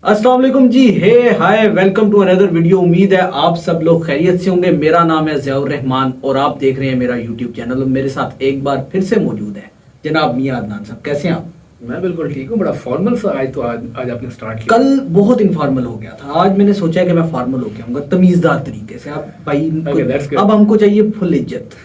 अस्सलाम वालेकुम जी। हे हाय, welcome to another video. उम्मीद है आप सब लोग खैरियत से होंगे। मेरा नाम है ज़ियाउर रहमान और आप देख रहे हैं मेरा यूट्यूब चैनल। और मेरे साथ एक बार फिर से मौजूद है जनाब मियां अदनान साहब। कैसे हैं आप? मैं बिल्कुल ठीक हूँ। बड़ा फॉर्मल सा आज आपने स्टार्ट किया। कल बहुत इनफॉर्मल हो गया था, आज मैंने सोचा कि मैं फॉर्मल होके आऊंगा तमीजदार तरीके से। आप भाई Okay, that's good. अब हमको चाहिए फुल इज्जत।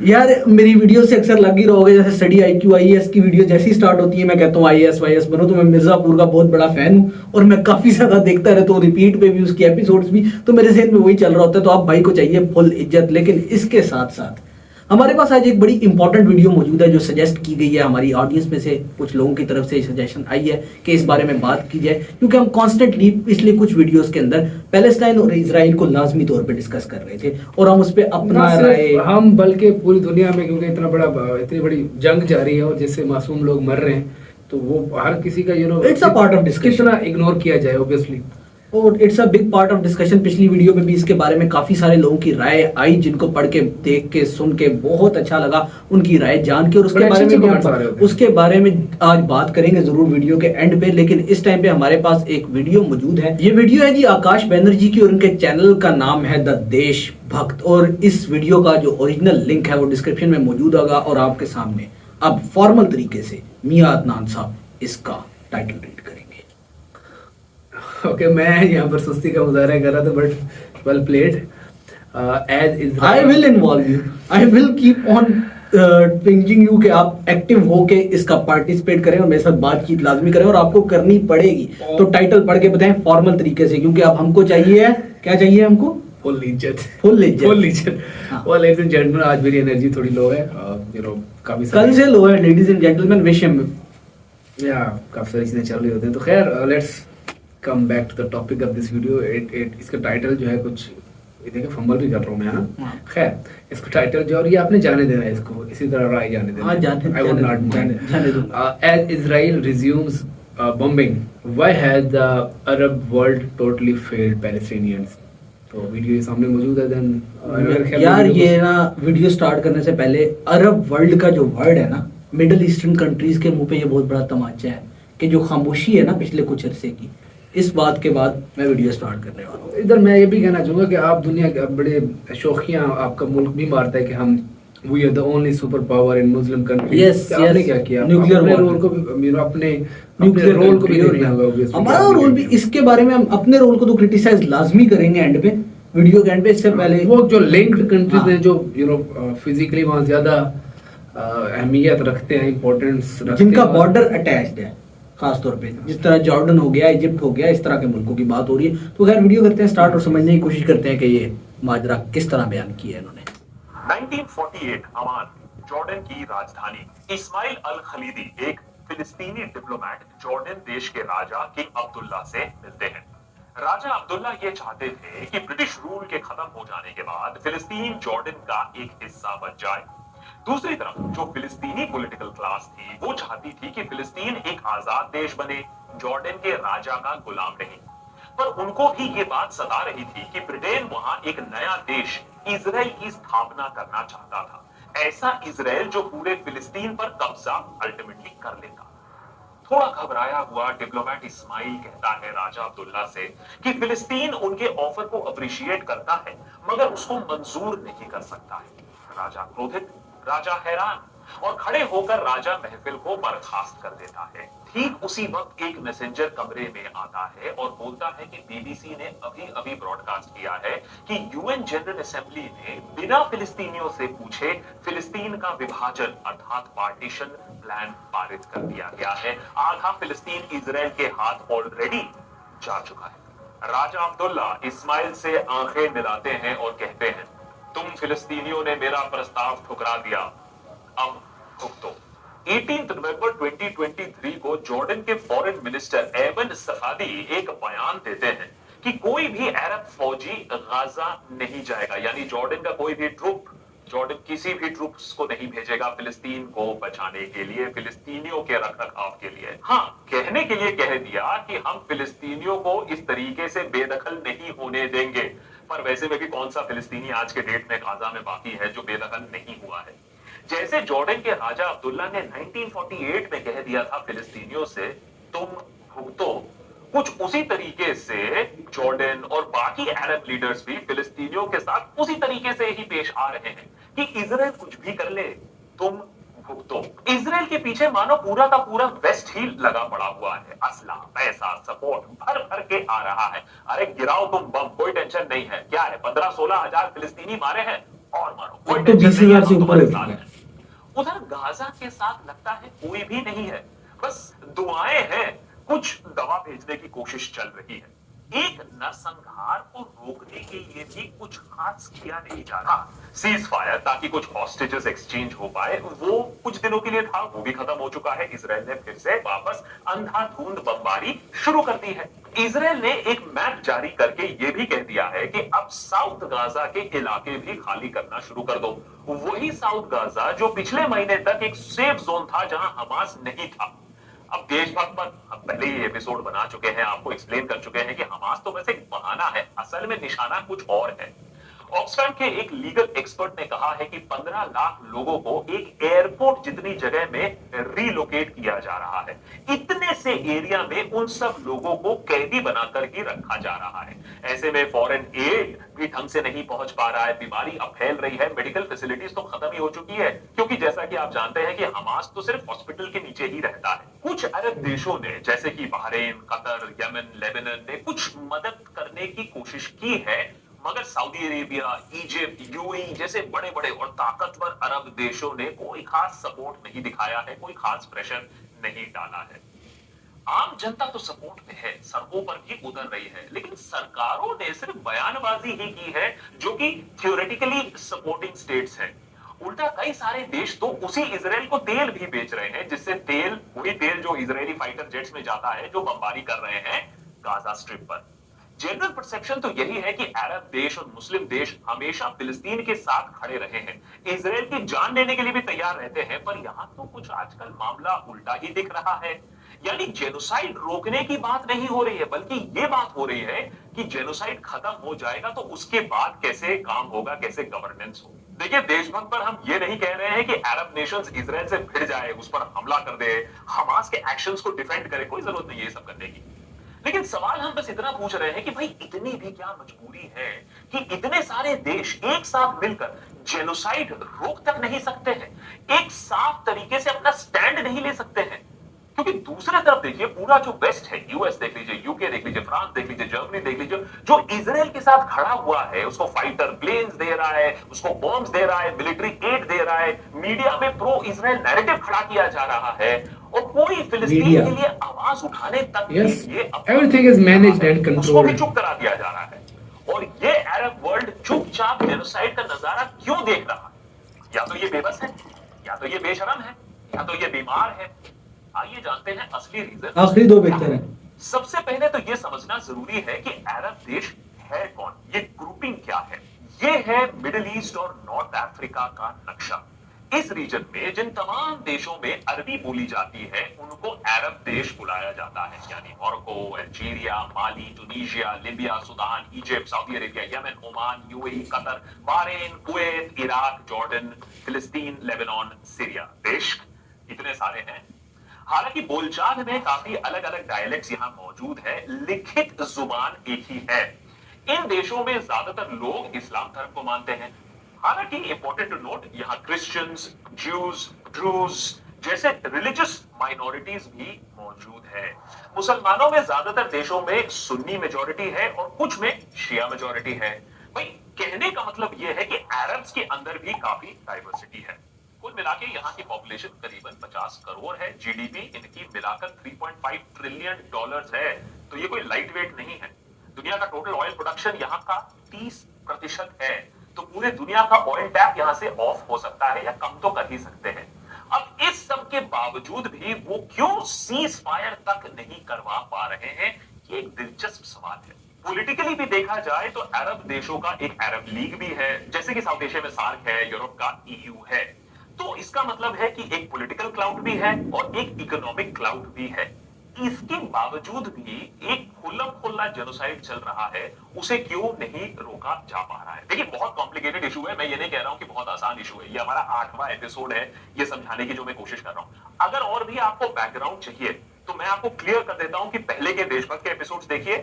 यार मेरी वीडियो से अक्सर लग ही रहोगे, जैसे स्टडी आईक्यू आईएएस की वीडियो जैसी स्टार्ट होती है मैं कहता हूँ आईएएस वाईएएस बनो। तो मैं मिर्जापुर का बहुत बड़ा फैन हूँ और मैं काफी ज्यादा देखता रहता हूँ, रिपीट पे भी उसकी एपिसोड्स भी। तो मेरे जहन में वही चल रहा होता है। तो आप भाई को चाहिए फुल इज्जत। लेकिन इसके साथ साथ हमारे पास आज एक बड़ी इंपॉर्टेंट वीडियो मौजूद है जो सजेस्ट की गई है हमारी ऑडियंस में से। कुछ लोगों की तरफ से सजेशन आई है कि इस बारे में बात की जाए, क्योंकि हम कॉन्स्टेंटली पिछले कुछ वीडियोस के अंदर पैलेस्टाइन और इजराइल को लाजमी तौर पे डिस्कस कर रहे थे और हम उस पर अपना ना राय सिर्फ हम बल्कि पूरी दुनिया में, क्योंकि इतनी बड़ी जंग जारी है और जिससे मासूम लोग मर रहे हैं, तो वो हर किसी का it's a part of discussion. कितना इग्नोर किया जाए ऑब्वियसली। और it's a big part of discussion. पिछली वीडियो में भी इसके बारे में काफी सारे लोगों की राय आई, जिनको पढ़ के देख के सुन के बहुत अच्छा लगा उनकी राय जान के। और उसके बारे में आज बात करेंगे जरूर वीडियो के एंड पे। लेकिन इस टाइम पे हमारे पास एक वीडियो मौजूद है। ये वीडियो है जी आकाश बैनर्जी की और उनके चैनल का नाम है द देश भक्त। और इस वीडियो का जो ओरिजिनल लिंक है वो डिस्क्रिप्शन में मौजूद होगा। और आपके सामने अब फॉर्मल तरीके से मियां अदनान साहब इसका टाइटल रीड करेंगे। ओके, मैं यहाँ पर सुस्ती का मुजाहरा कर रहा था, but well played. As is I will involve you, I will keep on pinching you कि आप एक्टिव होके इसका पार्टिसिपेट करें और मेरे साथ बातचीत लाजमी करें। और आपको करनी पड़ेगी तो टाइटल पढ़ के बताएं फॉर्मल तरीके से, क्योंकि अब हमको चाहिए, क्या चाहिए हमको? फुल इज्जत। फुल इज्जत, फुल इज्जत। हाँ। और लेडीज एंड जेंटलमैन, आज मेरी एनर्जी थोड़ी लो है। काफी कल से लो है लेडीज एंड जेंटलमैन विषय में। या काफी सारी चीजें चल रही होती हैं। तो खैर, let's come back to the topic of this video. इसका टाइटल जो है कुछ, ये देखिए फंबल भी कर रहा हूँ मैं, है ना। खैर, इसका टाइटल जो, और ये आपने जाने देना है इसको, इसी तरह राय जाने देना। I would not mind. As Israel resumes bombing, why has the Arab world totally failed Palestinians. तो वीडियो ये सामने मौजूद है। देन यार ये ना वीडियो स्टार्ट करने से पहले अरब वर्ल्ड का जो वर्ड है ना, मिडिल ईस्टर्न कंट्रीज के मुंह पे ये बहुत बड़ा तमाचा है कि जो खामोशी है ना पिछले कुछ अरसे की, इस बात के बाद मैं वीडियो स्टार्ट करने वाला हूँ। इधर मैं ये भी कहना चाहूँगा कि आप दुनिया के बड़े शौकिया, आपका मुल्क भी मारता है कि हम we are the only super power in Muslim country. आपने क्या किया? न्यूक्लियर रोल को भी, अपने न्यूक्लियर रोल को भी देखना होगा। हमारा रोल भी, इसके बारे में हम अपने रोल को तो क्रिटिसाइज लाजमी करेंगे एंड पे, वीडियो के एंड पे। इससे पहले वो जो लिंक्ड कंट्रीज हैं, जो फिजिकली वहाँ ज्यादा अहमियत रखते हैं, इंपॉर्टेंस रखते हैं, जिनका बॉर्डर अटैच्ड है, खास तौर पे जिस तरह जॉर्डन हो गया, इजिप्ट हो गया, इस तरह के मुल्कों की बात हो रही है। तो खैर वीडियो करते हैं स्टार्ट और समझने की कोशिश करते हैं कि ये माजरा किस तरह बयान किया है इन्होंने। 1948 अमान, जॉर्डन की राजधानी। इस्माइल अल खलीदी, एक फिलिस्तीनी डिप्लोमेट, जॉर्डन देश के राजा किंग अब्दुल्ला से मिलते हैं। राजा अब्दुल्ला ये चाहते थे कि ब्रिटिश रूल के खत्म हो जाने के बाद फिलिस्तीन जॉर्डन का एक हिस्सा बन जाए। दूसरी तरफ जो फिलिस्तीनी पॉलिटिकल क्लास थी वो चाहती थी कि फिलिस्तीन एक आजाद देश बने, जॉर्डन के राजा का गुलाम नहीं। पर उनको भी ये बात सता रही थी कि ब्रिटेन वहां एक नया देश इजराइल की स्थापना करना चाहता था। ऐसा इजराइल जो पूरे फिलिस्तीन पर कब्जा अल्टीमेटली कर लेगा। थोड़ा घबराया हुआ डिप्लोमेट इस्माइल कहता है राजा अब्दुल्ला से कि फिलिस्तीन उनके ऑफर को अप्रिशिएट करता है मगर उसको मंजूर नहीं कर सकता है। राजा क्रोधित, राजा हैरान और खड़े होकर राजा महफिल को बर्खास्त कर देता है। ठीक उसी वक्त एक मैसेंजर कमरे में आता है और बोलता है कि बीबीसी ने अभी अभी ब्रॉडकास्ट किया है कि यूएन जनरल असेंबली ने बिना फिलिस्तीनियों से पूछे फिलिस्तीन का विभाजन अर्थात पार्टीशन प्लान पारित कर दिया गया है। आधा फिलिस्तीन इजराइल के हाथ ऑलरेडी जा चुका है। राजा अब्दुल्ला इस्माइल से आंखें मिलाते हैं और कहते हैं, तुम फिलिस्तीनियों ने मेरा प्रस्ताव ठुकरा दिया, अब भुगतो। 18 नवंबर 2023 को जॉर्डन के फॉरेन मिनिस्टर एबन सफादी एक बयान देते हैं कि कोई भी अरब फौजी गाजा नहीं जाएगा, यानी जॉर्डन का कोई भी ट्रूप, जॉर्डन किसी भी ट्रूप्स को नहीं भेजेगा फिलिस्तीन को बचाने के लिए, फिलिस्तीनियों के रखरखाव के लिए। हाँ, कहने के लिए कह दिया कि हम फिलिस्तीनियों को इस तरीके से बेदखल नहीं होने देंगे। पर वैसे में भी कौन सा फिलिस्तीनी आज के डेट में गाजा में बाकी है जो बेदखल नहीं हुआ है। जैसे जॉर्डन के राजा अब्दुल्ला ने 1948 में कह दिया था फिलिस्तीनियों से तुम भुगतो, कुछ उसी तरीके से जॉर्डन और बाकी अरब लीडर्स भी फिलिस्तीनियों के साथ उसी तरीके से ही पेश आ रहे हैं कि इजराइल कुछ भी कर ले, तुम भुगतो। इजराइल के पीछे मानो पूरा का पूरा वेस्ट ही लगा पड़ा हुआ है, असला, पैसा, सपोर्ट भर भर के आ रहा है। अरे गिराओ तुम बम, कोई टेंशन नहीं है। क्या है, 15-16 हजार फिलिस्तीनी मारे हैं और मारो, कोई अब तो टेंशन 20,000 से नहीं है, ऊपर हो तुम्हारे चुका साथ है। है। उधर गाजा के साथ लगता है कोई भी नहीं है, बस दुआएं हैं, कुछ दवा भेजने की कोशिश चल रही है। एक नरसंहार को रोकने के लिए भी कुछ खास किया नहीं जा रहा। सीज फायर ताकि कुछ हॉस्टेजेस एक्सचेंज हो पाए, वो कुछ दिनों के लिए था, वो भी खत्म हो चुका है। इजराइल ने फिर से वापस अंधाधुंध बमबारी शुरू कर दी है। इजराइल ने एक मैप जारी करके ये भी कह दिया है कि अब साउथ गाजा के इलाके भी खाली करना शुरू कर दो। वही साउथ गाजा जो पिछले महीने तक एक सेफ जोन था जहां हमास नहीं था। अब देशभक्त पर हम पहले ही एपिसोड बना चुके हैं, आपको एक्सप्लेन कर चुके हैं कि हमास तो वैसे एक बहाना है, असल में निशाना कुछ और है। ऑक्सफैम के एक लीगल एक्सपर्ट ने कहा है कि 15 लाख लोगों को एक एयरपोर्ट जितनी जगह में रीलोकेट किया जा रहा है। इतने से एरिया में उन सब लोगों को कैदी बनाकर ही रखा जा रहा है। ऐसे में फॉरेन एड भी ढंग से नहीं पहुंच पा रहा है, बीमारी अब फैल रही है, मेडिकल फैसिलिटीज तो खत्म ही हो चुकी है, क्योंकि जैसा कि आप जानते हैं कि हमास तो सिर्फ हॉस्पिटल के नीचे ही रहता है। कुछ अरब देशों ने जैसे कि बहरीन, कतर, यमन, लेबनान ने कुछ मदद करने की कोशिश की है, मगर सऊदी अरेबिया, इजिप्ट, यूएई जैसे बड़े बड़े और ताकतवर अरब देशों ने कोई खास सपोर्ट नहीं दिखाया है, कोई खास प्रेशर नहीं डाला है। आम जनता तो सपोर्ट में है, सड़कों पर भी उतर रही है, लेकिन सरकारों ने सिर्फ बयानबाजी ही की है, जो कि थ्योरेटिकली सपोर्टिंग स्टेट्स हैं। उल्टा कई सारे देश तो उसी इजराइल को तेल भी बेच रहे हैं, जिससे तेल, वही तेल जो इजरायली फाइटर जेट्स में जाता है, जो बमबारी कर रहे हैं गाजा स्ट्रिप पर। जनरल परसेप्शन तो यही है कि अरब देश और मुस्लिम देश हमेशा फिलिस्तीन के साथ खड़े रहे हैं, इजराइल की जान लेने के लिए भी तैयार रहते हैं, पर यहां तो कुछ आजकल मामला उल्टा ही दिख रहा है। यानी जेनोसाइड रोकने की बात नहीं हो रही है, बल्कि ये बात हो रही है कि जेनोसाइड खत्म हो जाएगा तो उसके बाद कैसे काम होगा, कैसे गवर्नेंस होगी। देखिए, देशभक्त पर हम ये नहीं कह रहे हैं कि अरब नेशंस इजराइल से भिड़ जाए, उस पर हमला कर दे, हमास के एक्शंस को डिफेंड करे, कोई जरूरत नहीं है ये सब करने की। लेकिन सवाल हम बस इतना पूछ रहे हैं कि भाई इतनी भी क्या मजबूरी है कि इतने सारे देश एक साथ मिलकर जेनोसाइड रोक तक नहीं सकते हैं, एक साफ तरीके से अपना स्टैंड नहीं ले सकते हैं। क्योंकि दूसरी तरफ देखिए, पूरा जो वेस्ट है, यूएस देख लीजिए, यूके देख लीजिए, फ्रांस देख लीजिए, जर्मनी देख लीजिए, जो इजराइल के साथ खड़ा हुआ है, उसको फाइटर प्लेन्स दे रहा है, उसको बॉम्ब्स दे रहा है, मिलिट्री एड दे रहा है, मीडिया में प्रो इजराइल नैरेटिव खड़ा किया जा रहा है, और कोई फिलिस्तीन के लिए आवाज उठाने तक के Yes, लिए everything is managed and उसको भी controlled. चुप करा दिया जा रहा है। और ये अरब वर्ल्ड चुपचाप जेनोसाइड का नजारा क्यों देख रहा है? या तो ये बेबस है, या तो ये बेशरम है, या तो ये बीमार है। आइए जानते हैं असली रीजन। आखिरी दो बेहतर है। सबसे पहले तो ये समझना जरूरी है कि अरब देश है कौन, ये ग्रुपिंग क्या है। ये है मिडिल ईस्ट और नॉर्थ अफ्रीका का नक्शा। इस रीजन में जिन तमाम देशों में अरबी बोली जाती है, उनको अरब देश बुलाया जाता है, यानी Morocco, Algeria, Mali, Tunisia, Libya, Sudan, Egypt, Saudi Arabia, Yemen, Oman, UAE, Qatar, Bahrain, Kuwait, Iraq, Jordan, Palestine, Lebanon, Syria. देश इतने सारे हैं। हालांकि बोलचाल में काफी अलग अलग डायलेक्ट्स यहाँ मौजूद है, लिखित जुबान एक ही है। इन देशों में ज्यादातर लोग इस्लाम धर्म को मानते हैं। हालांकि इंपॉर्टेंट टू नोट, यहाँ क्रिश्चियंस, ज्यूज, ड्रूज जैसे रिलीजियस माइनॉरिटीज भी मौजूद है। मुसलमानों में ज्यादातर देशों में सुन्नी मेजॉरिटी है और कुछ में शिया मेजॉरिटी है। भाई, कहने का मतलब यह है कि अरब्स के अंदर भी काफी डाइवर्सिटी है। कुल मिला के यहाँ की पॉपुलेशन करीबन 50 करोड़ है। जीडीपी इनकी मिलाकर 3.5 ट्रिलियन डॉलर्स है, तो ये कोई लाइट वेट नहीं है। दुनिया का टोटल ऑयल प्रोडक्शन यहाँ का 30% है, तो पूरे दुनिया का ऑयल टैप यहाँ से ऑफ हो सकता है या कम तो कर ही सकते हैं। अब इस सब के बावजूद भी वो क्यों सीज फायर तक नहीं करवा पा रहे हैं, ये एक दिलचस्प सवाल है। पॉलिटिकली भी देखा जाए तो अरब देशों का एक अरब लीग भी है, जैसे कि साउथ एशिया में सार्क है, यूरोप का ईयू है। तो इसका मतलब है कि एक पॉलिटिकल क्लाउड भी है और एक इकोनॉमिक क्लाउड भी है। इसके बावजूद भी एक खुला जेनोसाइड चल रहा है, उसे क्यों नहीं रोका जा पा रहा है? देखिए, बहुत कॉम्प्लिकेटेड इशू है। मैं ये नहीं कह रहा हूं कि बहुत आसान इशू है। ये हमारा 8वां एपिसोड है ये समझाने की, जो मैं कोशिश कर रहा हूं। अगर और भी आपको बैकग्राउंड चाहिए तो मैं आपको क्लियर कर देता हूं कि पहले के देशभक्त के एपिसोड्स देखिए,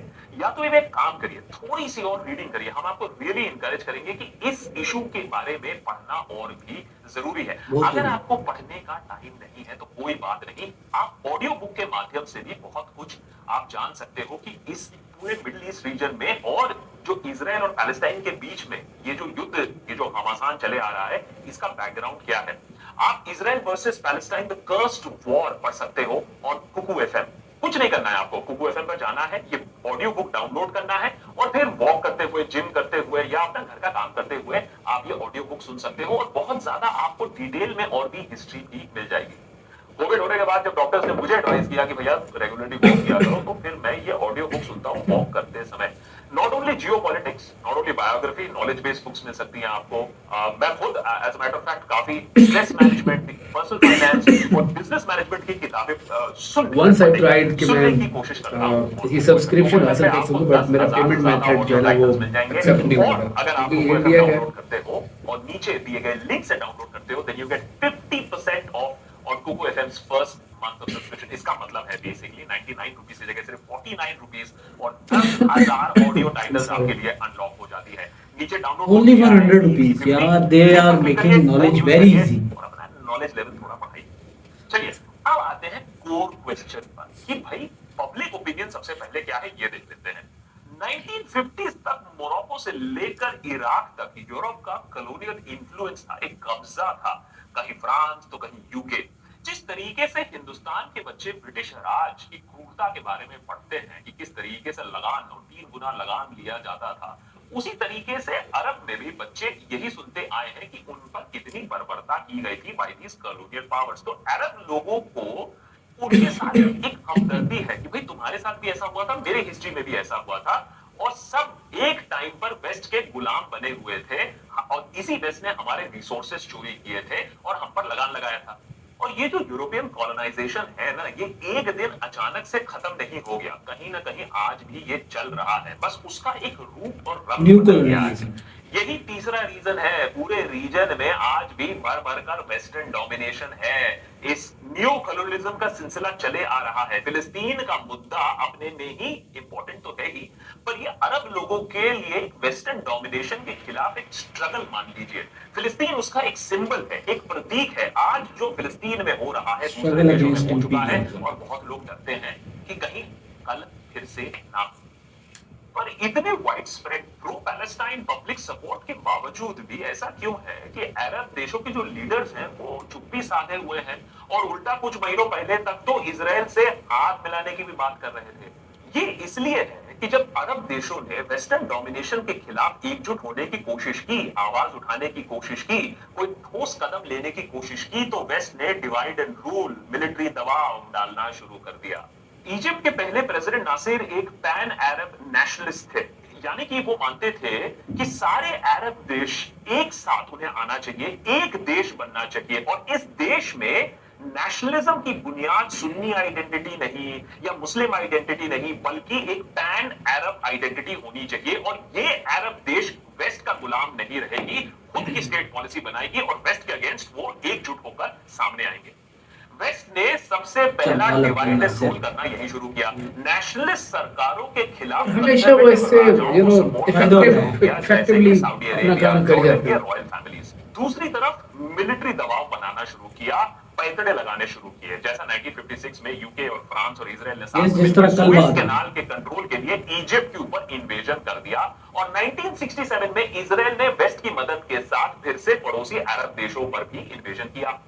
या तो एक काम करिए, थोड़ी सी और रीडिंग करिए। हम आपको रियली इंकरेज करेंगे कि इस इशू के बारे में पढ़ना और भी जरूरी है। अगर आपको पढ़ने का टाइम नहीं है तो कोई बात नहीं, आप ऑडियो बुक के माध्यम से भी बहुत कुछ आप जान सकते हो कि इस पूरे मिडिल ईस्ट रीजन में और जो इजराइल और पैलेस्टाइन के बीच में ये जो युद्ध, ये जो घमासान चले आ रहा है, इसका बैकग्राउंड क्या है। आप Israel versus Palestine the cursed war पढ़ सकते हो ऑन कुकू एफएम। कुछ नहीं करना है आपको, कुकू एफएम पर जाना है, ये ऑडियो बुक डाउनलोड करना है और फिर वॉक करते हुए, जिम करते हुए या अपना घर का काम करते हुए आप ये ऑडियो बुक सुन सकते हो और बहुत ज्यादा आपको डिटेल में और भी हिस्ट्री भी मिल जाएगी। कोविड होने के बाद जब डॉक्टर्स ने मुझे एडवाइस किया कि भैया रेगुलरली वॉक किया करो, तो फिर मैं ये ऑडियो बुक सुनता हूँ वॉक करते समय। Not only geopolitics, not only biography, knowledge based books मिल सकती हैं आपको। मैं खुद as a matter of fact काफी स्ट्रेस मैनेजमेंट, पर्सनल फाइनेंस और बिजनेस मैनेजमेंट की किताबें Once I tried कि मैं की कोशिश करता हूँ ये सब्सक्रिप्शन हासिल कर सकूं, बट मेरा पेमेंट मेथड जो है ना वो एक्सेप्ट नहीं हो रहा, अगर आप क्योंकि इंडिया है। डाउनलोड करते हो और नीचे दिए गए लिंक से डाउनलोड करते हो, then you get 50% off on Kuku FM's first month of subscription। इसका मतलब है बेसिकली 99 रुपीज की जगह सिर्फ 49 रुपीज और 10,000 ऑडियो टाइटल्स आपके लिए अनलॉक हो जाती है। नीचे डाउनलोड Only for 100 rupees, यार, they are making knowledge very easy। और अपना नॉलेज लेवल थोड़ा बढ़ाइए। चलिए अब आते हैं कोर क्वेश्चन पर कि भाई पब्लिक ओपिनियन सबसे पहले क्या है, ये देख लेते हैं। 1950s तक मोरक्को से लेकर इराक तक यूरोप का कॉलोनियल इन्फ्लुएंस था, एक कब्जा था, कहीं फ्रांस तो कहीं यूके। जिस तरीके से हिंदुस्तान के बच्चे ब्रिटिश राज की क्रूरता के बारे में पढ़ते हैं कि किस तरीके से लगान और 3 गुना लगान लिया जाता था, उसी तरीके से अरब में भी बच्चे यही सुनते आए हैं कि उन पर कितनी बर्बरता की गई थी बाय दीस कॉलोनियल पावर्स। तो अरब लोगों को उनके साथ एक हमदर्दी है कि भाई तुम्हारे साथ भी ऐसा हुआ था, मेरे हिस्ट्री में भी ऐसा हुआ था, और सब एक टाइम पर वेस्ट के गुलाम बने हुए थे और इसी वेस्ट ने हमारे रिसोर्सेस चोरी किए थे और हम पर लगान लगाया था। और ये जो यूरोपियन कॉलोनाइजेशन है ना, ये एक दिन अचानक से खत्म नहीं हो गया, कहीं ना कहीं आज भी ये चल रहा है, बस उसका एक रूप और रंग बदल गया है। यही तीसरा रीजन है, पूरे रीजन में आज भी भर भर कर वेस्टर्न डोमिनेशन है। इस न्यू कॉलोनियलिज्म का सिलसिला चले आ रहा है। फिलिस्तीन का मुद्दा अपने में ही इंपॉर्टेंट तो है ही, पर ये अरब लोगों के लिए वेस्टर्न डोमिनेशन के खिलाफ एक स्ट्रगल मान लीजिए। फिलिस्तीन उसका एक सिंबल है, एक प्रतीक है। आज जो फिलिस्तीन में हो रहा है दूसरे देशों में हो चुका है और बहुत लोग डरते हैं कि कहीं कल फिर से ना हो। पर इतने wide spread pro Palestine public support के बावजूद भी ऐसा क्यों है कि अरब देशों के जो लीडर्स हैं वो चुप्पी साधे हुए हैं और उल्टा कुछ महीनों पहले तक तो इजराइल से हाथ मिलाने की भी बात कर रहे थे। ये इसलिए है कि जब अरब देशों ने वेस्टर्न डोमिनेशन के खिलाफ एकजुट होने की कोशिश की, आवाज उठाने की कोशिश की, कोई ठोस कदम लेने की कोशिश की, तो वेस्ट ने डिवाइड एंड रूल, मिलिट्री दबाव डालना शुरू कर दिया। इजिप्ट के पहले प्रेसिडेंट नासिर एक पैन अरब नेशनलिस्ट थे, यानी कि वो मानते थे कि सारे अरब देश एक साथ उन्हें आना चाहिए, एक देश बनना चाहिए, और इस देश में नेशनलिज्म की बुनियाद सुन्नी आइडेंटिटी नहीं या मुस्लिम आइडेंटिटी नहीं, बल्कि एक पैन अरब आइडेंटिटी होनी चाहिए। और ये अरब देश वेस्ट का गुलाम नहीं रहेगी, खुद की स्टेट पॉलिसी बनाएगी और वेस्ट के अगेंस्ट वो एकजुट होकर सामने आएंगे। वेस्ट ने सबसे पहला डिवाइड एंड रूल करना यही शुरू किया। नेशनलिस्ट सरकारों के खिलाफ हमेशा वो इससे इफेक्टिवली अपना काम कर जाते हैं। रॉयल फैमिलीज दूसरी तरफ मिलिट्री दबाव बनाना शुरू किया, पैतड़े लगाने शुरू किए, जैसा 1956 में यूके और फ्रांस और इजराइल ने सुएज कैनाल के कंट्रोल के लिए इजिप्ट के ऊपर इन्वेजन कर दिया। और 1967 में इजराइल ने वेस्ट की मदद के साथ फिर से पड़ोसी अरब देशों पर भी इन्वेजन किया।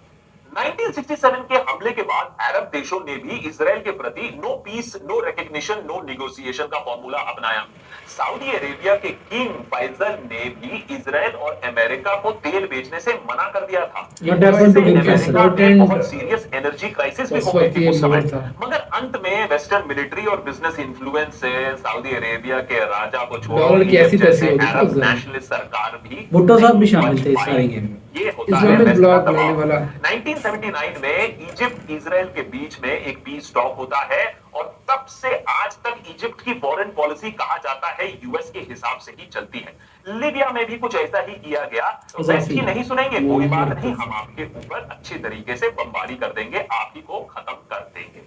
1967 के हमले के बाद अरब देशों ने भी इजराइल के प्रति no peace, no recognition, no negotiation का फॉर्मूला अपनाया। सऊदी अरेबिया के किंग फैसल ने भी इजराइल और अमेरिका को तेल बेचने से मना कर दिया था। बहुत सीरियस एनर्जी क्राइसिस भी हो गई थी उस समय, मगर अंत में वेस्टर्न मिलिट्री और बिजनेस इन्फ्लुएंस से सऊदी अरेबिया के राजा को छोड़ अरब नेशनलिस्ट सरकार भी, भुट्टो साहब भी शामिल थे इस सारे गेम में। ये होता है वेस्ट का दबाव। 1979 में इजिप्ट इजराइल के बीच में एक पीस टॉक होता है और तब से आज तक इजिप्ट की फॉरेन पॉलिसी कहा जाता है यूएस के हिसाब से ही चलती है। लीबिया में भी कुछ ऐसा ही किया गया। वेस्ट की नहीं सुनेंगे, कोई बात नहीं, हम आपके ऊपर अच्छी तरीके से बमबारी कर देंगे, आप ही को खत्म कर देंगे।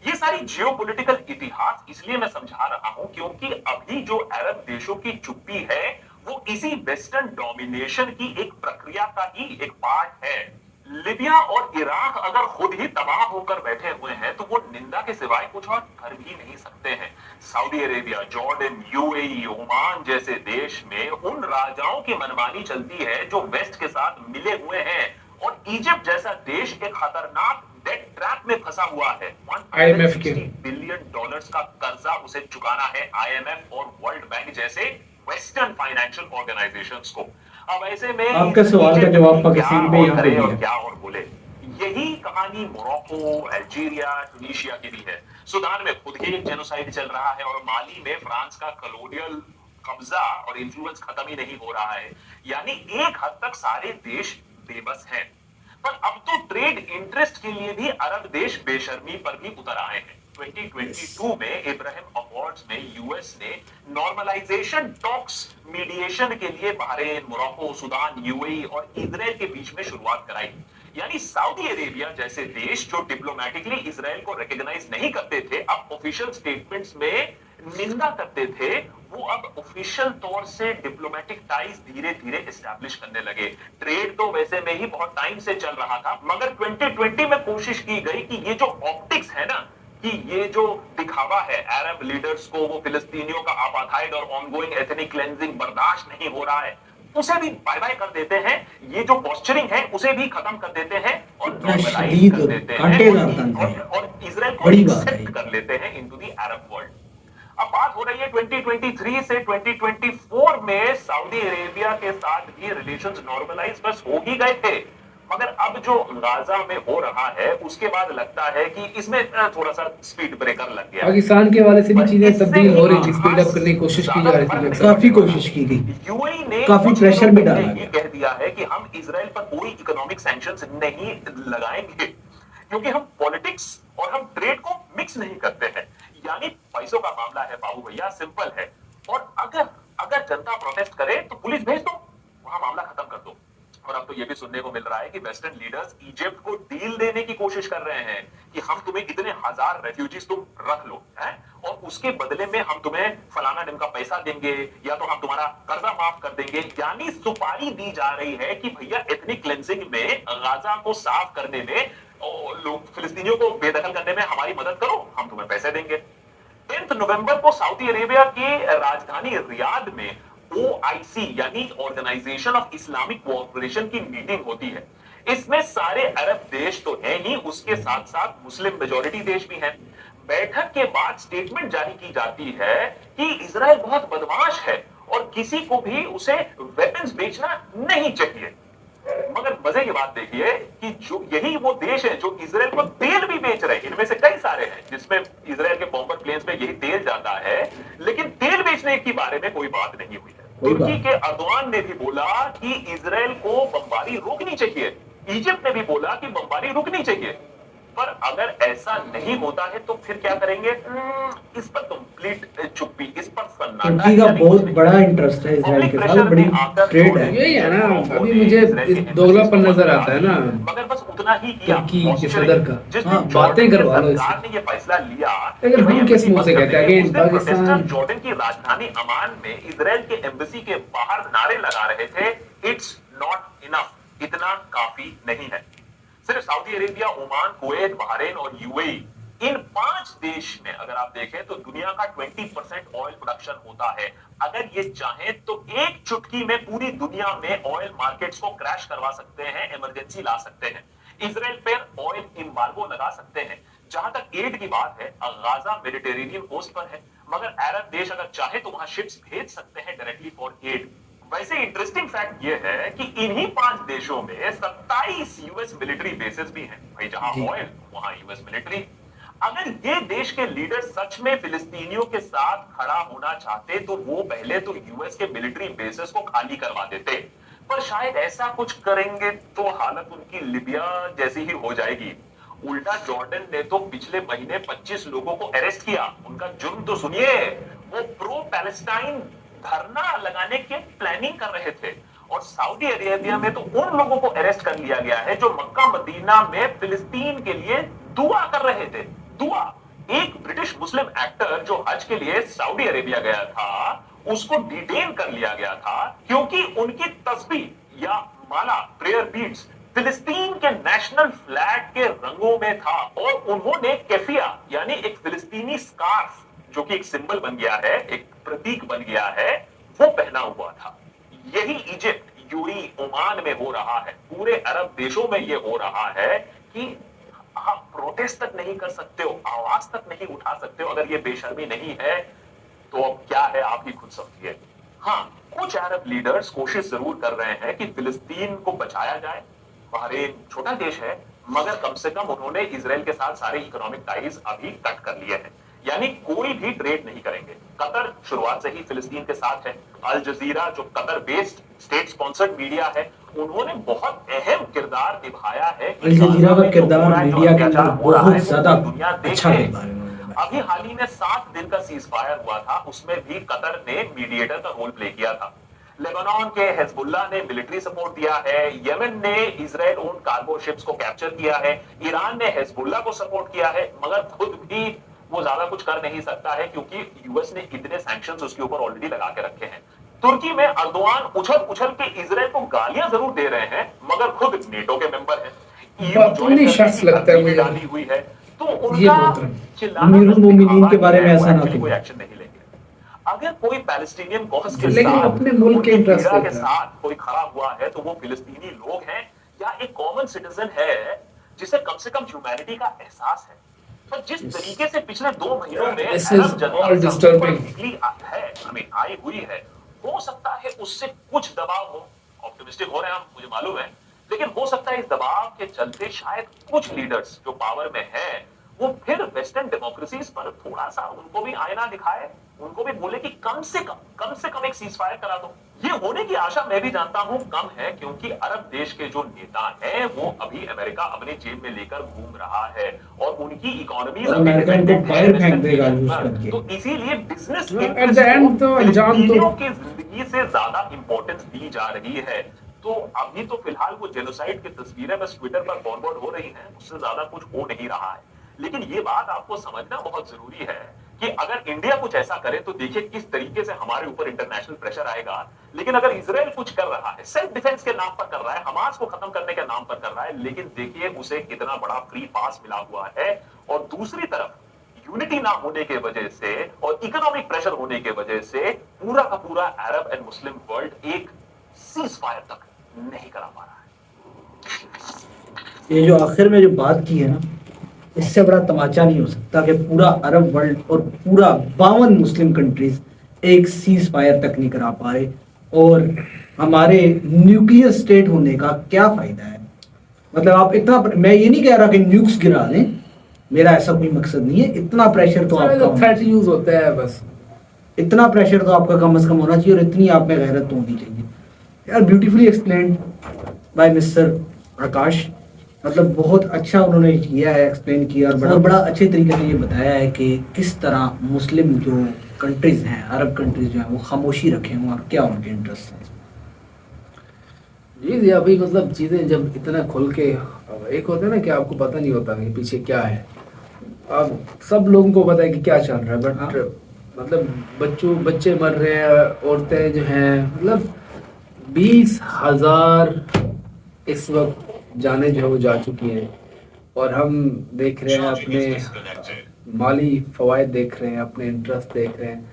ये सारी जियोपॉलिटिकल इतिहास इसलिए मैं समझा रहा हूं क्योंकि अभी जो अरब देशों की चुप्पी है वो इसी वेस्टर्न डोमिनेशन की एक प्रक्रिया का ही एक पार्ट है। लिबिया और इराक अगर खुद ही तबाह होकर बैठे हुए हैं तो वो निंदा के सिवाय कुछ और कर भी नहीं सकते हैं। Saudi Arabia, Jordan, UAE, Oman जैसे देश में उन राजाओं की मनमानी चलती है जो वेस्ट के साथ मिले हुए हैं, और इजिप्ट जैसा देश एक खतरनाक डेट ट्रैप में फंसा हुआ है। IMF के $160 बिलियन का कर्जा उसे चुकाना है IMF और वर्ल्ड बैंक जैसे वेस्टर्न फाइनेंशियल ऑर्गेनाइजेशंस को। अब ऐसे में आपका सवाल का जवाब पाकिस्तान में यहाँ पे करे और दिया। क्या और बोले। यही कहानी मोरक्को, अल्जीरिया, ट्यूनीशिया की भी है। सूडान में खुद ही एक जेनोसाइड चल रहा है और माली में फ्रांस का कॉलोनियल कब्जा और इन्फ्लुएंस खत्म ही नहीं हो रहा है। यानी एक हद तक सारे देश बेबस हैं। पर अब तो ट्रेड इंटरेस्ट के लिए भी अरब देश बेशर्मी पर भी उतर आए हैं। 2022 में इब्राहिम अवार्ड्स में यूएस ने नॉर्मलाइजेशन टॉक्स मीडिएशन के लिए बहरीन, मोरक्को, सूडान, यूएई और इजराइल के बीच में शुरुआत कराई। यानी सऊदी अरेबिया जैसे देश जो डिप्लोमेटिकली इजराइल को रिकॉग्नाइज नहीं करते थे, अब ऑफिशियल स्टेटमेंट्स में निंदा करते थे, वो अब ऑफिशियल तौर से डिप्लोमेटिक टाइज धीरे धीरे एस्टैब्लिश करने लगे। ट्रेड तो वैसे में ही बहुत टाइम से चल रहा था, मगर 2020 में कोशिश की गई कि ये जो ऑप्टिक्स है ना, कि ये जो दिखावा है अरब लीडर्स को वो फिलिस्तीनियों का अपार्थाइड और ऑनगोइंग एथनिक क्लेंजिंग बर्दाश्त नहीं हो रहा है, उसे भी बाय बाय कर देते हैं। ये जो पोस्चरिंग है उसे भी खत्म कर देते हैं और नॉर्मलाइज कर देते हैं और इजराइल को एक्सेप्ट कर लेते हैं इनटू द अरब वर्ल्ड। अब बात हो रही है 2023 से 2024 में सऊदी अरेबिया के साथ भी रिलेशंस नॉर्मलाइज बस हो ही गए थे, मगर अब जो गाजा में हो रहा है उसके बाद लगता है कि इसमें थोड़ा सा स्पीड ब्रेकर लग गया। पाकिस्तान के हवाले से भी चीजें तब्दील हो रही थी, स्पीड अप करने की कोशिश की जा रही थी, काफी कोशिश की गई, यूएई ने काफी प्रेशर भी डाला ये कह दिया है कि हम इजराइल पर कोई इकोनॉमिक सैंक्शंस नहीं लगाएंगे क्योंकि हम पॉलिटिक्स और हम ट्रेड को मिक्स नहीं करते हैं। यानी पैसों का मामला है बाबू भैया, सिंपल है। और अगर जनता प्रोटेस्ट करे तो पुलिस भेज दो, वहां मामला खत्म कर दो। और अब तो ये भी सुनने को मिल रहा है कि वेस्टर्न लीडर्स इजिप्ट को डील देने की कोशिश कर रहे हैं कि हम तुम्हें इतने हजार रेफ्यूजीज तुम रख लो हैं और उसके बदले में हम तुम्हें फलाना ढंग का पैसा देंगे या तो हम तुम्हारा कर्जा माफ कर देंगे। यानी सुपारी दी जा रही है कि भैया एथनिक क्लेंजिंग में, गाजा को साफ करने में, लोग फिलिस्तीनियों को बेदखल करने में हमारी मदद करो, हम तुम्हें पैसे देंगे। 10 नवंबर को सऊदी अरेबिया की राजधानी रियाद में OIC यानी ऑर्गेनाइजेशन ऑफ इस्लामिक कोऑपरेशन की मीटिंग होती है। इसमें सारे अरब देश तो है ही, उसके साथ साथ मुस्लिम मेजॉरिटी देश भी हैं। बैठक के बाद स्टेटमेंट जारी की जाती है कि इजराइल बहुत बदमाश है और किसी को भी उसे वेपन्स बेचना नहीं चाहिए। मगर मजे की बात देखिए कि जो यही वो देश है जो इजराइल को तेल भी बेच रहे हैं, इनमें से कई सारे हैं जिसमें इजराइल के बॉम्बर प्लेन्स में यही तेल जाता है, लेकिन तेल बेचने के बारे में कोई बात नहीं हुई है। तुर्की के अर्दोआन ने भी बोला कि इजराइल को बमबारी रोकनी चाहिए, इजिप्ट ने भी बोला कि बमबारी रुकनी चाहिए। पर अगर ऐसा नहीं होता है तो फिर क्या करेंगे? इस पर कंप्लीट चुप्पी, इस पर सन्नाटा। तुर्की का बहुत बड़ा इंटरेस्ट है इजराइल के साथ, बड़ी ट्रेड है। यही है ना, अभी मुझे दोगलापन नजर आता है ना मगर बस उतना ही किया तुर्की के सदर का। हाँ, बातें करवा लो सरकार ने ये फैसला लिया। लेकिन हम किस मुंह से कहते हैं अगेन पाकिस्तान। जॉर्डन की राजधानी अमान में इजराइल के एम्बेसी के बाहर नारे लगा रहे थे, इट्स नॉट इनफ, इतना काफी नहीं है। सिर्फ Saudi Arabia, Oman, Kuwait, Bahrain और यूएई, इन 5 देश में अगर आप देखें तो दुनिया का 20% ऑयल प्रोडक्शन होता है। अगर ये चाहें तो एक चुटकी में पूरी दुनिया में ऑयल मार्केट्स को क्रैश करवा सकते हैं, इमरजेंसी ला सकते हैं, इजराइल पर ऑयल एम्बार्गो लगा सकते हैं। जहां तक एड की बात है, गाजा मेडिटेरेनियन कोस्ट पर है, मगर अरब देश अगर चाहे तो वहां शिप्स भेज सकते हैं डायरेक्टली फॉर एड। वैसे इंटरेस्टिंग फैक्ट ये है कि इन्हीं 5 देशों में 27 यूएस मिलिट्री बेसेस भी हैं। भाई जहां ऑयल वहां यूएस मिलिट्री। अगर ये देश के लीडर सच में फिलिस्तीनियों के साथ खड़ा होना चाहते तो वो पहले तो यूएस के मिलिट्री बेसेस को खाली करवा देते, पर शायद ऐसा कुछ करेंगे तो हालत उनकी लिबिया जैसी ही हो जाएगी। उल्टा जॉर्डन ने तो पिछले महीने 25 लोगों को अरेस्ट किया। उनका जुर्म तो सुनिए, वो प्रो पैलेस्टाइन धरना लगाने के प्लानिंग कर रहे थे। और सऊदी अरेबिया में तो उन लोगों को अरेस्ट कर लिया गया है जो मक्का मदीना में फिलिस्तीन के लिए दुआ कर रहे थे। दुआ एक ब्रिटिश मुस्लिम एक्टर जो हज के लिए सऊदी अरेबिया गया था, उसको डिटेन कर लिया गया था क्योंकि उनकी तस्बीह या माला, प्रेयर बीड्स फिलिस्तीन के नेशनल फ्लैग के रंगों में था और उन्होंने केफिया यानी एक फिलिस्तीनी स्कार्फ जो कि एक सिंबल बन गया है, एक प्रतीक बन गया है, वो पहना हुआ था। यही इजिप्ट, यूएई, ओमान में हो रहा है, पूरे अरब देशों में ये हो रहा है कि आप प्रोटेस्ट तक नहीं कर सकते हो, आवाज तक नहीं उठा सकते हो। अगर ये बेशर्मी नहीं है तो अब क्या है, आप ही खुद समझिए। हाँ, कुछ अरब लीडर्स कोशिश जरूर कर रहे हैं कि फिलिस्तीन को बचाया जाए। बहरीन छोटा देश है, मगर कम से कम उन्होंने इजराइल के साथ सारे इकोनॉमिक टाइज अभी कट कर लिए हैं, यानी कोई भी ट्रेड नहीं करेंगे। कतर शुरुआत से ही फिलिस्तीन के साथ है। अल जजीरा जो Qatar based state sponsored media है, उन्होंने बहुत अहम किरदार निभाया है। अल जजीरा का किरदार मीडिया के अंदर बहुत ज्यादा अच्छा किरदार है। अभी हाल ही में 7 दिन का सीज फायर हुआ था, उसमें भी कतर ने मीडिएटर का रोल प्ले किया था। लेबनान के हिजबुल्लाह ने मिलिट्री सपोर्ट दिया है, यमन ने इजराइल ओन कार्गो शिप्स को कैप्चर किया है, ईरान ने हिजबुल्लाह को सपोर्ट किया है, मगर खुद भी वो ज्यादा कुछ कर नहीं सकता है क्योंकि यूएस ने इतने सैंक्शंस उसके ऊपर ऑलरेडी लगा के रखे हैं। तुर्की में अर्दोआन उछल उछल के इजराइल को गालियां जरूर दे रहे हैं, मगर खुद नेटो के मेंबर हैं। अपनी शख्स लगता है मुझे डाली हुई है, तो ये उनका अमीरुल मोमिनीन के बारे में ऐसा ना कोई एक्शन नहीं लेंगे। अगर कोई पैलेस्टीनियन कॉज के लेकिन साथ, अपने मुल्क के इंटरेस्ट के साथ कोई खड़ा हुआ है तो वो फिलिस्तीनी लोग हैं या एक कॉमन सिटीजन है जिसे कम से कम ह्यूमैनिटी का एहसास है। तो जिस तरीके से पिछले 2 महीनों में अरब जनता आई हुई है, हो सकता है उससे कुछ दबाव हो। ऑप्टिमिस्टिक हो रहे हैं हम, मुझे मालूम है, लेकिन हो सकता है इस दबाव के चलते शायद कुछ लीडर्स जो पावर में हैं वो फिर वेस्टर्न डेमोक्रेसीज पर थोड़ा सा उनको भी आईना दिखाए, उनको भी बोले कि कम से कम एक सीज फायर करा दो। ये होने की आशा मैं भी जानता हूं कम है, क्योंकि अरब देश के जो नेता हैं वो अभी अमेरिका अपने जेब में लेकर घूम रहा है और उनकी इकोनॉमी अमेरिका इनको फायर फेंक देगा यूज करके। तो इसीलिए बिजनेस एट द एंड तो अंजाम तो की जिंदगी से ज्यादा इंपॉर्टेंस दी जा रही है। तो अभी तो फिलहाल वो जेनोसाइड की तस्वीरें बस ट्विटर पर फॉरवर्ड हो रही हैं, उससे ज्यादा कुछ हो नहीं रहा है। लेकिन ये बात आपको समझना बहुत जरूरी है कि अगर इंडिया कुछ ऐसा करे तो देखिए किस तरीके से हमारे ऊपर इंटरनेशनल प्रेशर आएगा। लेकिन अगर इजराइल कुछ कर रहा है, सेल्फ डिफेंस के नाम पर कर रहा है, हमास को खत्म करने के नाम पर कर रहा है, लेकिन देखिए उसे कितना बड़ा फ्री पास मिला हुआ है। और दूसरी तरफ यूनिटी ना होने के वजह से और इकोनॉमिक प्रेशर होने के वजह से पूरा का पूरा अरब एंड मुस्लिम वर्ल्ड एक सीज फायर तक नहीं करा पा रहा है। ये जो आखिर में जो बात की है ना, इससे बड़ा तमाचा नहीं हो सकता कि पूरा अरब वर्ल्ड और पूरा 52 मुस्लिम कंट्रीज एक सीज फायर तक नहीं करा पा रहे। और हमारे न्यूक्लियर स्टेट होने का क्या फायदा है? मतलब आप इतना, मैं ये नहीं कह रहा कि न्यूक्स गिरा दें, मेरा ऐसा कोई मकसद नहीं है। इतना प्रेशर तो आपका थ्रेट यूज होता है, बस इतना प्रेशर तो आपका कम से कम होना चाहिए और इतनी आप में गैरत तो होनी चाहिए यार। ब्यूटीफुली एक्सप्लेन्ड बाय मिस्टर प्रकाश, मतलब बहुत अच्छा उन्होंने किया है, एक्सप्लेन किया और बड़ा अच्छे तरीके से ये बताया है कि किस तरह मुस्लिम जो कंट्रीज हैं, अरब कंट्रीज जो हैं, वो खामोशी रखे हुए और क्या उनके इंटरेस्ट हैं। जी अभी मतलब चीज़ें जब इतना खुल के, एक होता है ना कि आपको पता नहीं होता कि पीछे क्या है। अब सब लोगों को पता है कि क्या चल रहा है, बट मतलब बच्चे मर रहे हैं, औरतें जो हैं, मतलब 20,000 इस वक्त जाने जो है वो जा चुकी हैं। और हम देख रहे हैं अपने माली फवायद देख रहे हैं, अपने इंटरेस्ट देख रहे हैं।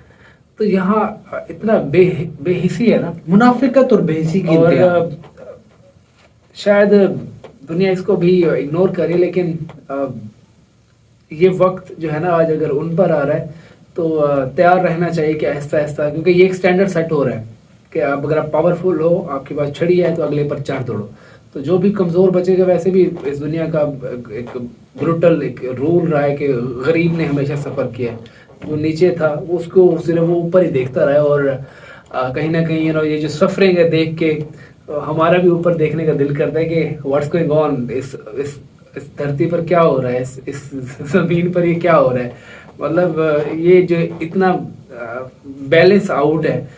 तो यहाँ इतना बेहिसी है ना, मुनाफिकत और बेहिसी की और शायद दुनिया इसको भी इग्नोर करे, लेकिन ये वक्त जो है ना आज अगर उन पर आ रहा है तो तैयार रहना चाहिए कि आहिस्ता आहिस्ता, क्योंकि ये एक स्टैंडर्ड सेट हो रहा है कि आप अगर आप पावरफुल हो, आपके पास छड़ी है, तो अगले पर 4 दौड़ो। तो जो भी कमज़ोर बचेगा, वैसे भी इस दुनिया का एक ब्रूटल एक रूल रहा है कि गरीब ने हमेशा सफ़र किया है, जो नीचे था उसको सिर्फ वो ऊपर ही देखता रहा है। और कहीं ना कहीं ये जो सफरिंग है देख के हमारा भी ऊपर देखने का दिल करता है कि व्हाट्स गोइंग ऑन, इस धरती पर क्या हो रहा है, इस ज़मीन पर ये क्या हो रहा है। मतलब ये जो इतना बैलेंस आउट है,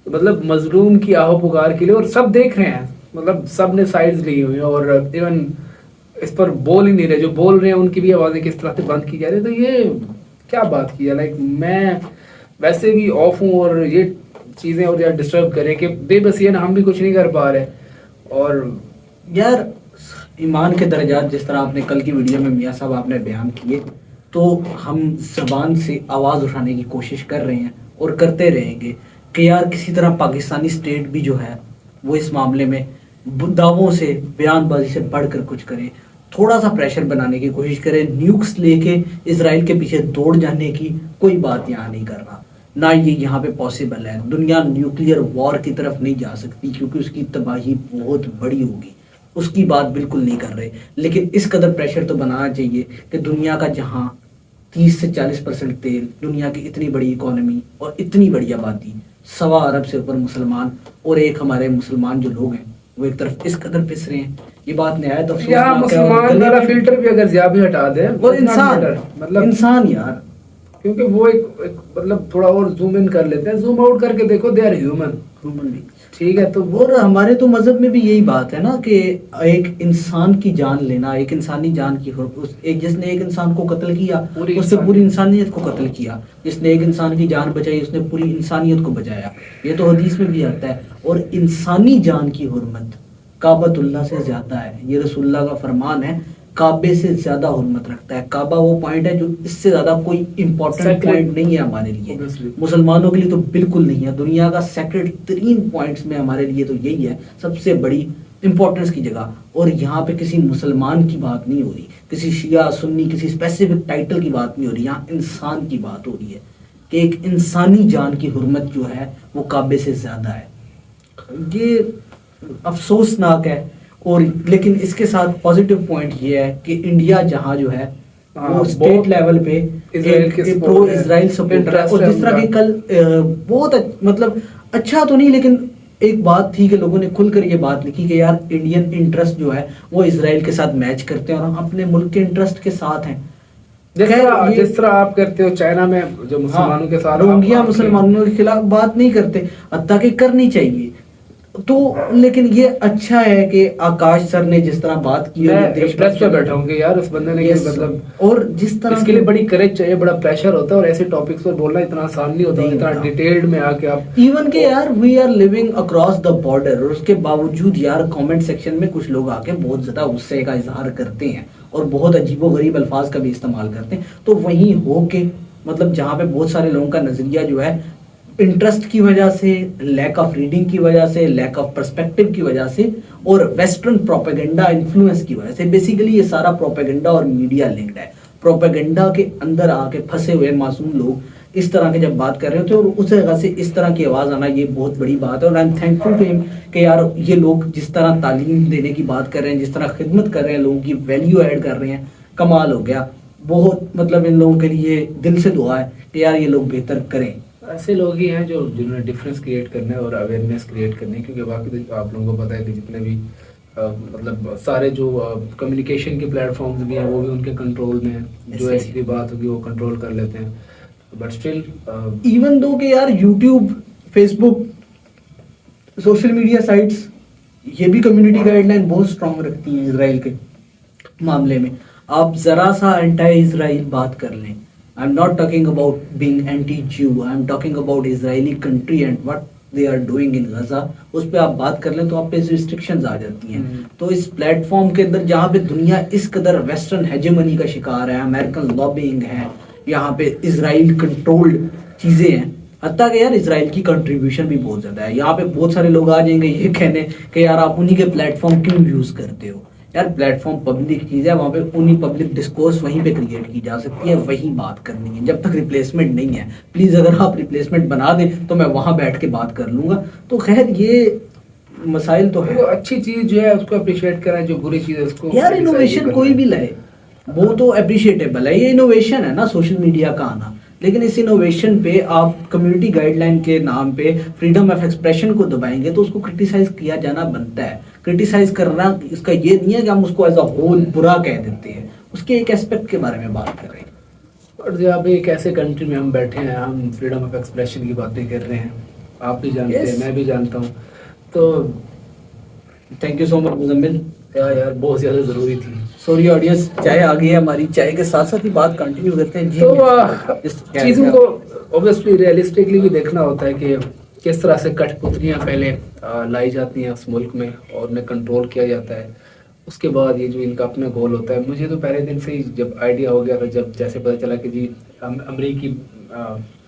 मतलब मजलूम की आहो पुकार के लिए, और सब देख रहे हैं, मतलब सब ने साइड्स ली हुई हैं और इवन इस पर बोल ही नहीं रहे। जो बोल रहे हैं उनकी भी आवाज़ें किस तरह से बंद की जा रही है। तो ये क्या बात की है, लाइक मैं वैसे भी ऑफ हूँ और ये चीज़ें और ज़्यादा डिस्टर्ब करें कि बेबसी है ना, हम भी कुछ नहीं कर पा रहे। और यार ईमान के दर्जात जिस तरह आपने कल की वीडियो में मियाँ साहब आपने बयान किए, तो हम ज़बान से आवाज़ उठाने की कोशिश कर रहे हैं और करते रहेंगे कि यार किसी तरह पाकिस्तानी स्टेट भी जो है वो इस मामले में दावों से, बयानबाजी से बढ़कर कुछ करे, थोड़ा सा प्रेशर बनाने की कोशिश करे। न्यूक्स लेके इसराइल के पीछे दौड़ जाने की कोई बात यहाँ नहीं कर रहा, ना ये यहाँ पे पॉसिबल है। दुनिया न्यूक्लियर वॉर की तरफ नहीं जा सकती क्योंकि उसकी तबाही बहुत बड़ी होगी, उसकी बात बिल्कुल नहीं कर रहे। लेकिन इस कदर प्रेशर तो बनाना चाहिए कि दुनिया का जहाँ 30 से 40% तेल, दुनिया की इतनी बड़ी इकोनॉमी और इतनी बड़ी आबादी, 1.25 अरब से ऊपर मुसलमान, और एक हमारे मुसलमान जो लोग हैं वो एक तरफ इस कदर पिस रहे हैं, ये बात नहायत अफसोसनाक है। यहाँ और मुसलमान गले वाला में- फिल्टर भी अगर ज़्यादा भी हटा दें, और it's not इंसान, matter, मतलब इंसान यार, क्योंकि वो एक मतलब थोड़ा और जूम इन कर लेते हैं, जूम आउट करके देखो, they are human, human being. ठीक है। तो वो और हमारे तो मजहब में भी यही बात है ना कि एक इंसान की जान लेना, एक इंसानी जान की एक जिसने एक इंसान को कत्ल किया पूरी उसने इंसानियत। पूरी इंसानियत को कत्ल किया, जिसने एक इंसान की जान बचाई उसने पूरी इंसानियत को बचाया, ये तो हदीस में भी आता है। और इंसानी जान की हुर्मत काबतुल्लाह से ज्यादा है, ये रसूलुल्लाह का फरमान है, काबे से ज्यादा हुर्मत रखता है। काबा वो पॉइंट है जो इससे ज्यादा कोई इंपॉर्टेंट Sacred, पॉइंट नहीं है हमारे लिए, obviously। मुसलमानों के लिए तो बिल्कुल नहीं है। दुनिया का सेक्रेड 3 पॉइंट्स में हमारे लिए तो यही है सबसे बड़ी इंपॉर्टेंस की जगह। और यहाँ पे किसी मुसलमान की बात नहीं हो रही, किसी शिया सुन्नी किसी स्पेसिफिक टाइटल की बात नहीं हो रही, यहाँ इंसान की बात हो रही है कि एक इंसानी जान की हुर्मत जो है वो काबे से ज्यादा है। ये अफसोसनाक है। और लेकिन इसके साथ पॉजिटिव पॉइंट ये है कि इंडिया जहाँ जो है हाँ, वो स्टेट बहुत लेवल पे इजराइल के एक support प्रो है, इजराइल सपोर्टर है। interest और है जिस तरह उनका। की कल बहुत मतलब अच्छा तो नहीं, लेकिन एक बात थी कि लोगों ने खुलकर ये बात लिखी कि यार इंडियन इंटरेस्ट जो है वो इजराइल के साथ मैच करते हैं और हम अपने मुल्क के इंटरेस्ट के साथ हैं। खैर, ये- जिस तरह आप करते हो चाइना में जो मुसलमानों के साथ रोहिंग्या आप- मुसलमानों के खिलाफ बात नहीं करते, हत्ता कि करनी चाहिए। तो लेकिन ये अच्छा है कि आकाश सर ने जिस तरह बात की है, मैं देश प्रेस पे बैठा हूँ कि यार उस बंदे ने Yes, मतलब और जिस तरह इसके लिए बड़ी करेज चाहिए, बड़ा प्रेशर होता है और ऐसे टॉपिक्स पर बोलना इतना आसान नहीं होता, नहीं इतना होता। डिटेल्ड में आके आप इवन के यार we are living across the border, और उसके बावजूद यार कमेंट सेक्शन में कुछ लोग आके बहुत ज्यादा गुस्से का इजहार करते हैं और बहुत अजीबोगरीब अल्फाज का भी इस्तेमाल करते हैं। तो वहीं हो के मतलब जहाँ पे बहुत सारे लोगों का नजरिया जो है इंटरेस्ट की वजह से, लैक ऑफ रीडिंग की वजह से, लैक ऑफ पर्सपेक्टिव की वजह से और वेस्टर्न प्रोपेगेंडा इन्फ्लुएंस की वजह से, बेसिकली ये सारा प्रोपेगेंडा और मीडिया लिंक्ड है। प्रोपेगेंडा के अंदर आके फंसे हुए मासूम लोग इस तरह के जब बात कर रहे होते हैं और उस जगह से इस तरह की आवाज़ आना, ये बहुत बड़ी बात है। और I am thankful to him कि यार ये लोग जिस तरह तालीम देने की बात कर रहे हैं, जिस तरह खिदमत कर रहे हैं, लोगों की वैल्यू ऐड कर रहे हैं, कमाल हो गया। बहुत मतलब इन लोगों के लिए दिल से दुआ है कि यार ये लोग बेहतर करें। ऐसे लोग ही हैं जो जिन्होंने डिफरेंस क्रिएट करना है और अवेयरनेस क्रिएट करनी है, क्योंकि बाकी तो आप लोगों को पता है कि जितने भी मतलब सारे जो कम्युनिकेशन के प्लेटफॉर्म्स भी हैं वो भी उनके कंट्रोल में हैं, जो ऐसे ऐसी कोई बात होगी वो कंट्रोल कर लेते हैं। बट स्टिल इवन दो कि यार YouTube, Facebook, social media sites ये भी कम्युनिटी गाइडलाइन बहुत स्ट्रांग रखती हैं इसराइल के मामले में। आप जरा सा एंटी इसराइल बात कर लें, I am not talking about being anti Jew, I am talking about Israeli country and what they are doing in Gaza, उस पर आप बात कर लें तो आप पे रिस्ट्रिक्शंस आ जाती हैं। तो इस प्लेटफॉर्म के अंदर जहाँ पे दुनिया इस कदर वेस्टर्न हेजेमनी का शिकार है, अमेरिकन लॉबिंग है, यहाँ पे इसराइल कंट्रोल्ड चीज़ें हैं, हत्ता कि यार इसराइल की कंट्रीब्यूशन भी बहुत ज़्यादा है। यहाँ पे बहुत सारे लोग आ जाएंगे ये कहने कि यार आप उन्हीं के प्लेटफॉर्म क्यों यूज़ करते हो। यार प्लेटफॉर्म पब्लिक चीज़ है, वहाँ पे उन्हीं पब्लिक डिस्कोर्स वहीं पे क्रिएट की जा सकती है, वहीं बात करनी है। जब तक रिप्लेसमेंट नहीं है, प्लीज़ अगर आप रिप्लेसमेंट बना दें तो मैं वहाँ बैठ के बात कर लूँगा। तो खैर ये मसाइल तो है। वो अच्छी चीज जो है उसको अप्रिशिएट करें, जो बुरी चीज है उसको यार criticize इनोवेशन करना कोई है। भी लाए वो तो अप्रिशिएटेबल है, ये इनोवेशन है ना सोशल मीडिया का आना। लेकिन इस इनोवेशन पे आप कम्युनिटी गाइडलाइन के नाम पे फ्रीडम ऑफ एक्सप्रेशन को दबाएंगे तो उसको क्रिटिसाइज किया जाना बनता है। क्रिटिसाइज करना इसका ये नहीं है कि हम उसको एज अ होल बुरा कह देते हैं, उसके एक एस्पेक्ट के बारे में बात कर रहे हैं। और जब एक ऐसे कंट्री में हम बैठे हैं, हम फ्रीडम ऑफ एक्सप्रेशन की बातें कर रहे हैं, आप भी जानते हैं, Yes. मैं भी जानता हूँ, तो thank you so much Muzammil. यार बहुत ज़्यादा ज़रूरी थी। सॉरी ऑडियंस, चाय आ गई है हमारी, चाय के साथ साथ ही बात कंटिन्यू करते हैं जी। तो इस चीज़ों को ऑब्वियसली रियलिस्टिकली भी देखना होता है कि किस तरह से कठपुतलियाँ पहले लाई जाती हैं उस मुल्क में और उन्हें कंट्रोल किया जाता है। उसके बाद ये जो इनका अपना गोल होता है, मुझे तो पहले दिन से ही जब आइडिया हो गया था, जब जैसे पता चला कि जी अमरीकी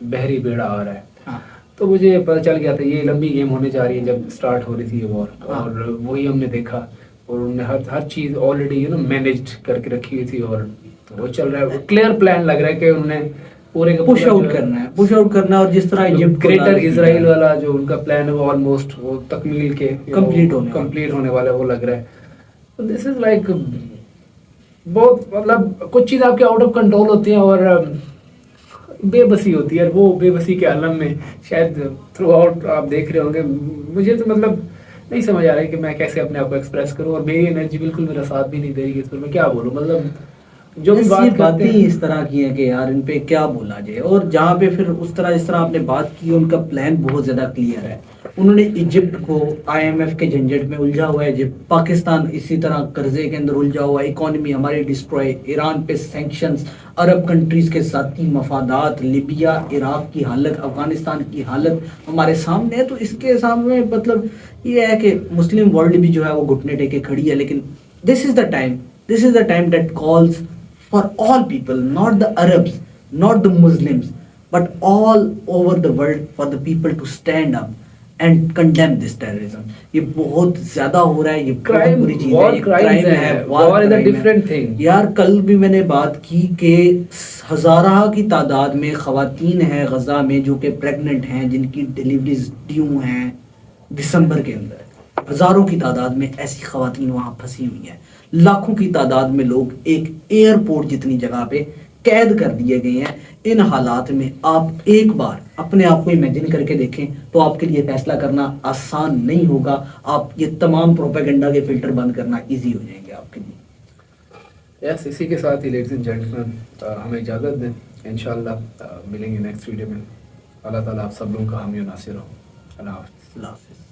बहरी बेड़ा आ रहा है, हाँ। तो मुझे पता चल गया था ये लंबी गेम होने जा रही है जब स्टार्ट हो रही थी ये वॉर। हाँ। और वही हमने देखा और उन्होंने हर चीज़ ऑलरेडी मैनेज्ड करके रखी हुई थी और वो चल रहा है। क्लियर प्लान लग रहा है कि उन्होंने पूरे का पुश आउट करना है, पुश आउट करना है। और जिस तरह इजिप्ट को ग्रेटर लाल इसराइल किया है, वाला जो उनका प्लान है वो ऑलमोस्ट वो तकमील के कंप्लीट होने वाला है वो लग रहा है। दिस इज लाइक बहुत मतलब कुछ चीज़ आपके आउट ऑफ कंट्रोल होती हैं और बेबसी होती है। वो बेबसी के आलम में शायद थ्रू आउट आप देख रहे होंगे। मुझे तो मतलब नहीं समझ आ रहा है कि मैं कैसे अपने आप को एक्सप्रेस करूं और मेरी एनर्जी बिल्कुल मेरा साथ भी नहीं दे रही है इस पर। मैं क्या बोलूं, मतलब जो भी बात करते बातें हैं इस तरह की हैं कि यार इन पे क्या बोला जाए। और जहाँ पे फिर उस तरह जिस तरह आपने बात की, उनका प्लान बहुत ज़्यादा क्लियर है। उन्होंने इजिप्ट को IMF के झंझट में उलझा हुआ है, इजिप्ट, पाकिस्तान इसी तरह कर्जे के अंदर उलझा हुआ है, इकोनॉमी हमारी डिस्ट्रॉय, ईरान पे सैंक्शंस, अरब कंट्रीज़ के साथी मफादात, लिबिया, इराक की हालत, अफगानिस्तान की हालत हमारे सामने है। तो इसके सामने मतलब ये है कि मुस्लिम वर्ल्ड भी जो है वो घुटने टेके खड़ी है। लेकिन this is the time that calls for all people, not the Arabs, not the Muslims, but all over the world, for the people to stand up and condemn this terrorism. ये बहुत ज्यादा हो रहा है, ये बहुत बुरी चीज है, ये क्राइम है, war is a different thing. यार कल भी मैंने बात की कि हजारा की तादाद में खवातीन हैं गजा में जो कि प्रेग्नेंट हैं, जिनकी डिलीवरीज ड्यू हैं दिसंबर के अंदर। हजारों की तादाद में ऐसी खवातीन वहाँ फंसी हुई हैं। लाखों की तादाद में लोग एक एयरपोर्ट जितनी जगह पे कैद कर दिए गए हैं। इन हालात में आप एक बार अपने आप को इमेजिन करके देखें तो आपके लिए फैसला करना आसान नहीं होगा। आप ये तमाम प्रोपेगेंडा के फिल्टर बंद करना इजी हो जाएंगे आपके लिए। यस, इसी के साथ ही लेडीज एंड जेंटलमैन हमें इजाज़त दें। इंशाल्लाह मिलेंगे नेक्स्ट वीडियो में। अल्लाह ताला आप सब लोगों का हामी और नासिर हो। अल्लाह हाफ़िज़। अल्लाह हाफ़िज़।